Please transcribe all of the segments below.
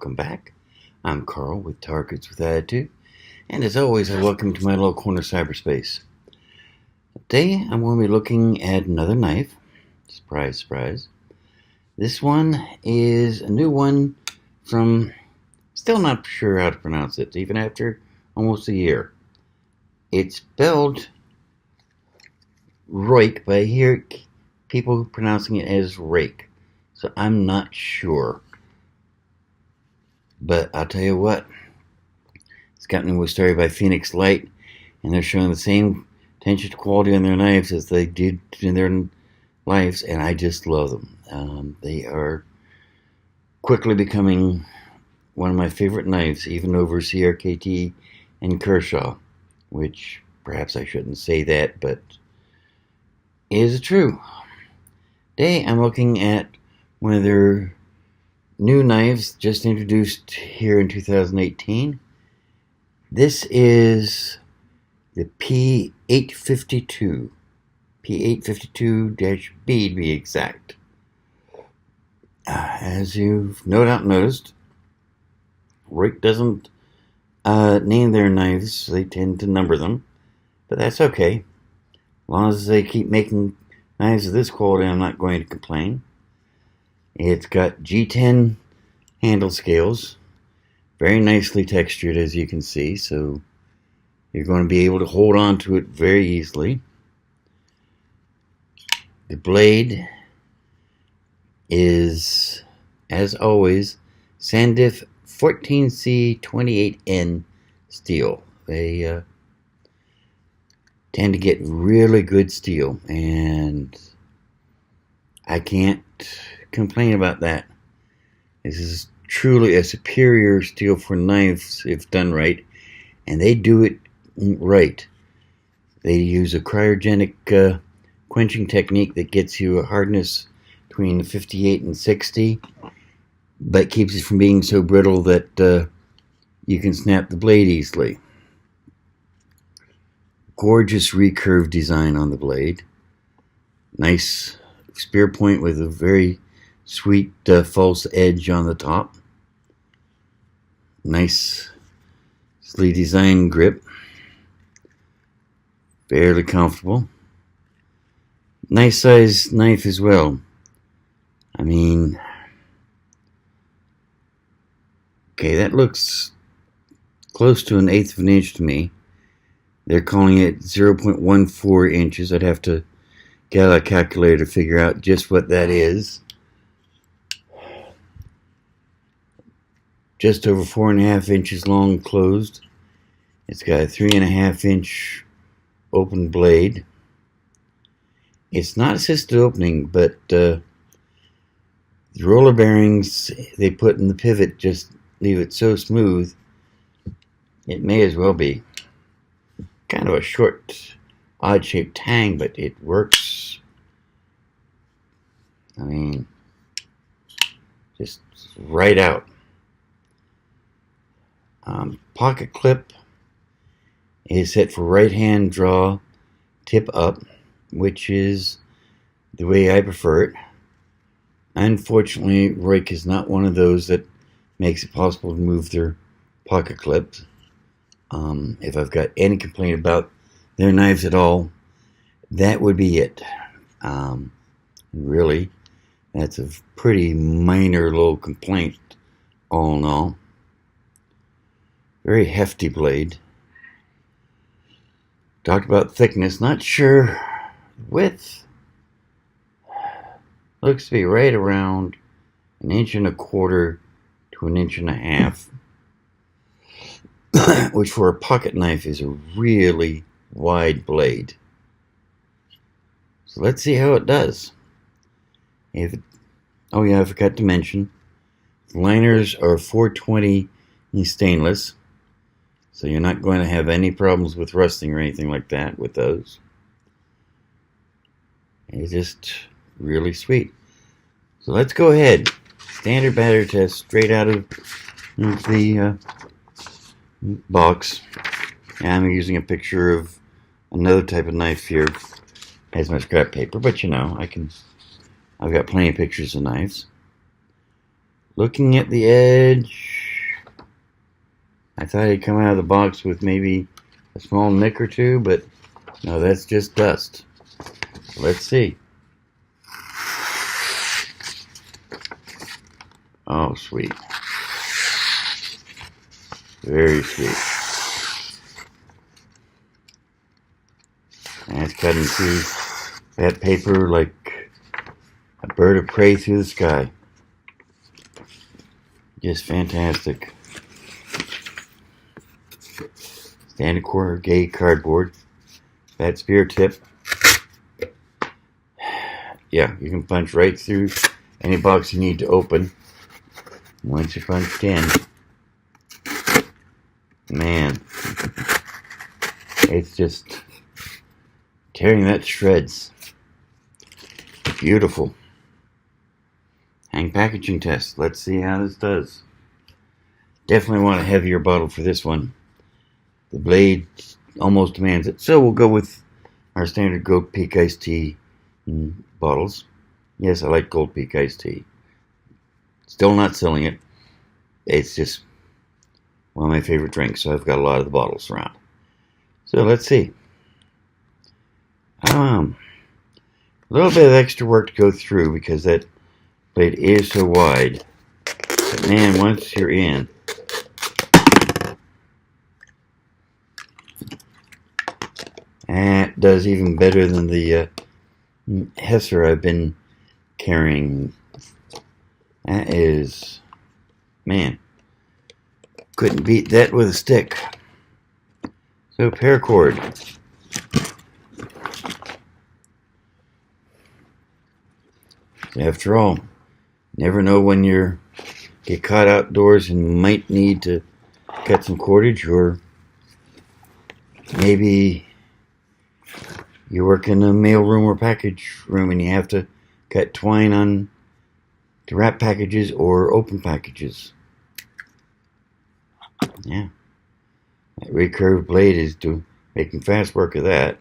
welcome back. I'm Carl with Targets with Attitude, and as always, I welcome to my little corner of cyberspace. Today, I'm going to be looking at another knife. Surprise, surprise. This one is a new one from, still not sure how to pronounce it, even after almost a year. It's spelled Ruike, but I hear people pronouncing it as rake, so I'm not sure. But I'll tell you what, this company was started by Phoenix Light, and they're showing the same attention to quality on their knives as they did in their lives, and I just love them. They are quickly becoming one of my favorite knives, even over CRKT and Kershaw, which perhaps I shouldn't say that, but is true. Today I'm looking at one of their new knives just introduced here in 2018. This is the P852 B to be exact. As you've no doubt noticed, Ruike doesn't name their knives. They tend to number them, but that's okay. As long as they keep making knives of this quality, I'm not going to complain. It's got G10 handle scales, very nicely textured as you can see, so you're going to be able to hold on to it very easily. The blade is, as always, Sandif 14C28N steel. They tend to get really good steel, and I can't complain about that. This is truly a superior steel for knives if done right, and they do it right. They use a cryogenic quenching technique that gets you a hardness between 58 and 60, but keeps it from being so brittle that you can snap the blade easily. Gorgeous recurve design on the blade. Nice spear point with a very sweet false edge on the top. Nicely designed grip. Fairly comfortable. Nice size knife as well. I mean, okay, that looks close to 1/8 of an inch to me. They're calling it 0.14 inches. I'd have to get out a calculator to figure out just what that is. Just over 4.5 inches long closed. It's got a 3.5 inch open blade. It's not assisted opening, but the roller bearings they put in the pivot just leave it so smooth, it may as well be. Kind of a short, odd-shaped tang, but it works. I mean, just right out. Pocket clip is set for right-hand draw, tip up, which is the way I prefer it. Unfortunately, Ruike is not one of those that makes it possible to move their pocket clips. If I've got any complaint about their knives at all, that would be it. Really, that's a pretty minor little complaint, all in all. Very hefty blade. Talked about thickness, not sure. Width looks to be right around 1.25 to 1.5 inches, which for a pocket knife is a really wide blade. So let's see how it does. Oh yeah, I forgot to mention, the liners are 420 in stainless, so you're not going to have any problems with rusting or anything like that with those. It's just really sweet. So let's go ahead. Standard battery test straight out of the box. And I'm using a picture of another type of knife here as my scrap paper, but you know, I've got plenty of pictures of knives. looking at the edge, I thought he'd come out of the box with maybe a small nick or two, but no, that's just dust. Let's see. Oh, sweet. Very sweet. And it's cutting through that paper like a bird of prey through the sky. Just fantastic. Standard corrugated cardboard. That spear tip. Yeah, you can punch right through any box you need to open. Once you're punched in, man, it's just tearing that to shreds. Beautiful. Hang packaging test. Let's see how this does. Definitely want a heavier bottle for this one. The blade almost demands it. So we'll go with our standard Gold Peak iced tea bottles. Yes, I like Gold Peak iced tea. Still not selling it. It's just one of my favorite drinks, so I've got a lot of the bottles around. So let's see. A little bit of extra work to go through because that blade is so wide. But man, once you're in, that does even better than the Hesser I've been carrying. That is, man, couldn't beat that with a stick. So paracord. After all, never know when you get caught outdoors and might need to cut some cordage, or maybe you work in a mail room or package room and you have to cut twine on to wrap packages or open packages. Yeah, that recurve blade is making fast work of that.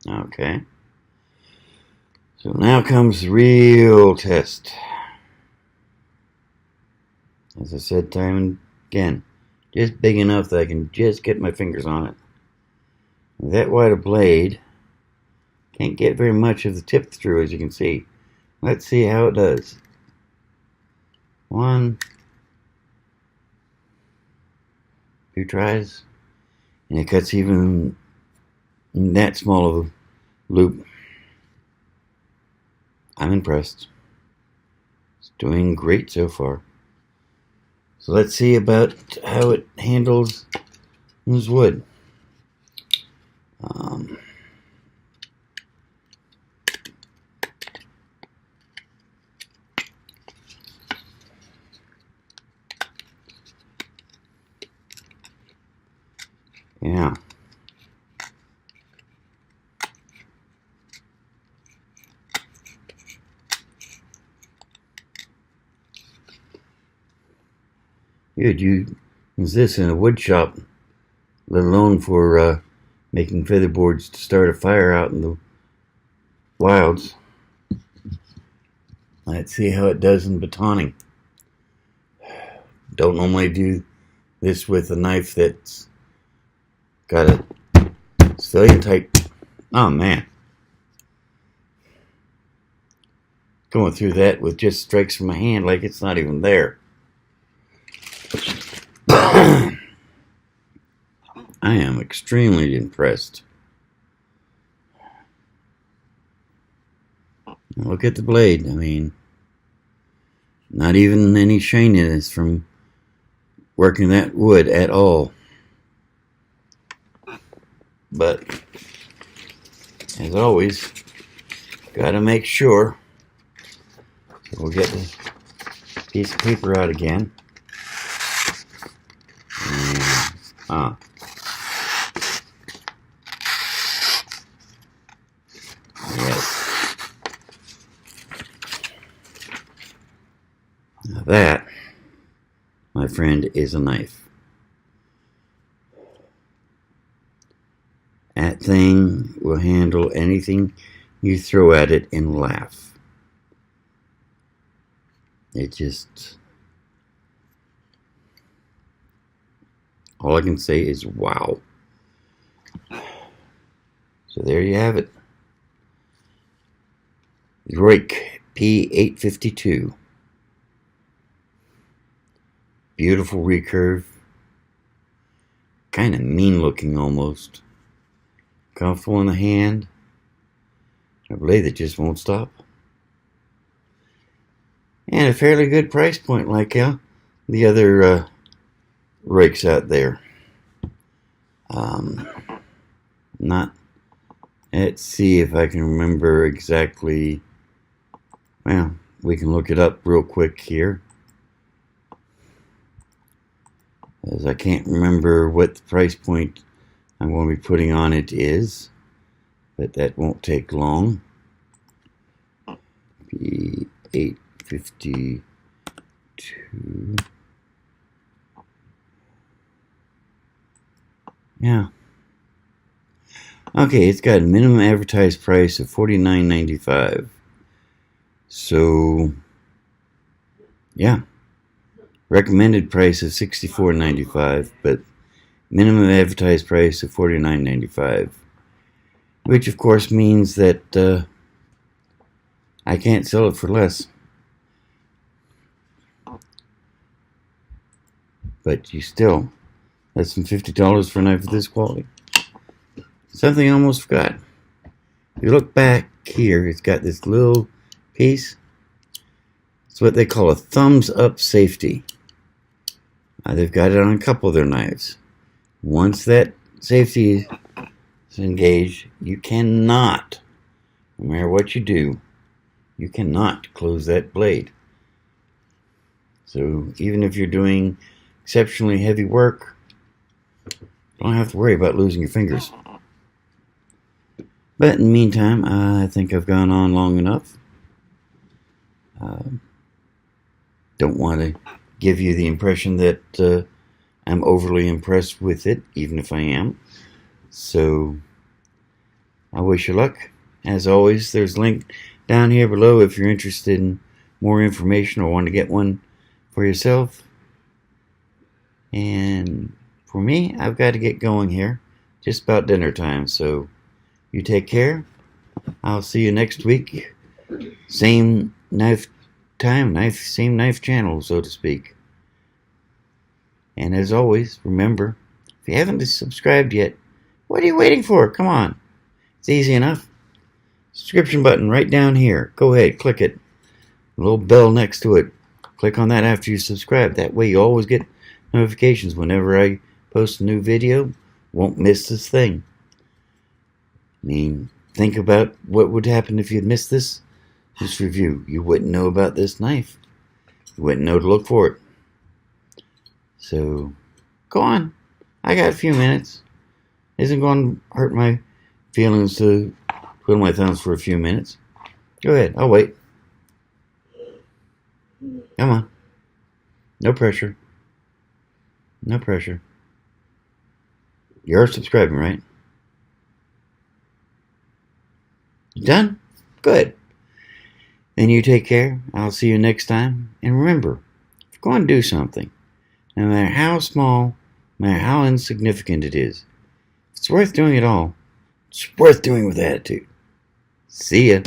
Okay, so now comes the real test. As I said time and again, just big enough that I can just get my fingers on it. That wide a blade, can't get very much of the tip through, as you can see. Let's see how it does. 1, 2 tries, and it cuts even that small of a loop. I'm impressed. It's doing great so far. So let's see about how it handles this wood. Yeah. You'd use this in a wood shop, let alone for making feather boards to start a fire out in the wilds. Let's see how it does in batoning. Don't normally do this with a knife that's got a civilian type. Oh man. Going through that with just strikes from my hand like it's not even there. I am extremely impressed. Look at the blade. I mean, not even any shininess from working that wood at all. But, as always, gotta make sure. So we'll get the piece of paper out again. And, yes. Now that, my friend, is a knife. That thing will handle anything you throw at it and laugh. It just, all I can say is wow. So there you have it. Ruike P852. Beautiful recurve. Kind of mean looking almost. Comfortable in the hand. A blade that just won't stop. And a fairly good price point like the other rakes out there. Let's see if I can remember exactly. Well, we can look it up real quick here, as I can't remember what the price point I'm going to be putting on it is, but that won't take long. P852. Yeah. Okay, it's got a minimum advertised price of $49.95. So, yeah. Recommended price of $64.95, but minimum advertised price of $49.95. Which, of course, means that I can't sell it for less. But you still, less than $50 for a knife of this quality. Something I almost forgot. If you look back here, it's got this little piece. It's what they call a thumbs up safety. They've got it on a couple of their knives. Once that safety is engaged, you cannot, no matter what you do, you cannot close that blade. So even if you're doing exceptionally heavy work, you don't have to worry about losing your fingers. But in the meantime, I think I've gone on long enough. Don't want to give you the impression that I'm overly impressed with it, even if I am. So I wish you luck. As always, there's a link down here below if you're interested in more information or want to get one for yourself. And for me, I've got to get going here. Just about dinner time, so you take care. I'll see you next week. Same knife time, same knife channel, so to speak. And as always, remember, if you haven't subscribed yet, what are you waiting for? Come on. It's easy enough. Subscription button right down here. Go ahead, click it. A little bell next to it. Click on that after you subscribe. That way you always get notifications whenever I post a new video. Won't miss this thing. I mean, think about what would happen if you'd missed this review. You wouldn't know about this knife. You wouldn't know to look for it. So, go on. I got a few minutes. Isn't going to hurt my feelings to twiddle my thumbs for a few minutes. Go ahead. I'll wait. Come on. No pressure. No pressure. You're subscribing, right? You done? Good. Then you take care. I'll see you next time. And remember, if you're going to do something, no matter how small, no matter how insignificant it is, if it's worth doing at all, it's worth doing with attitude. See ya.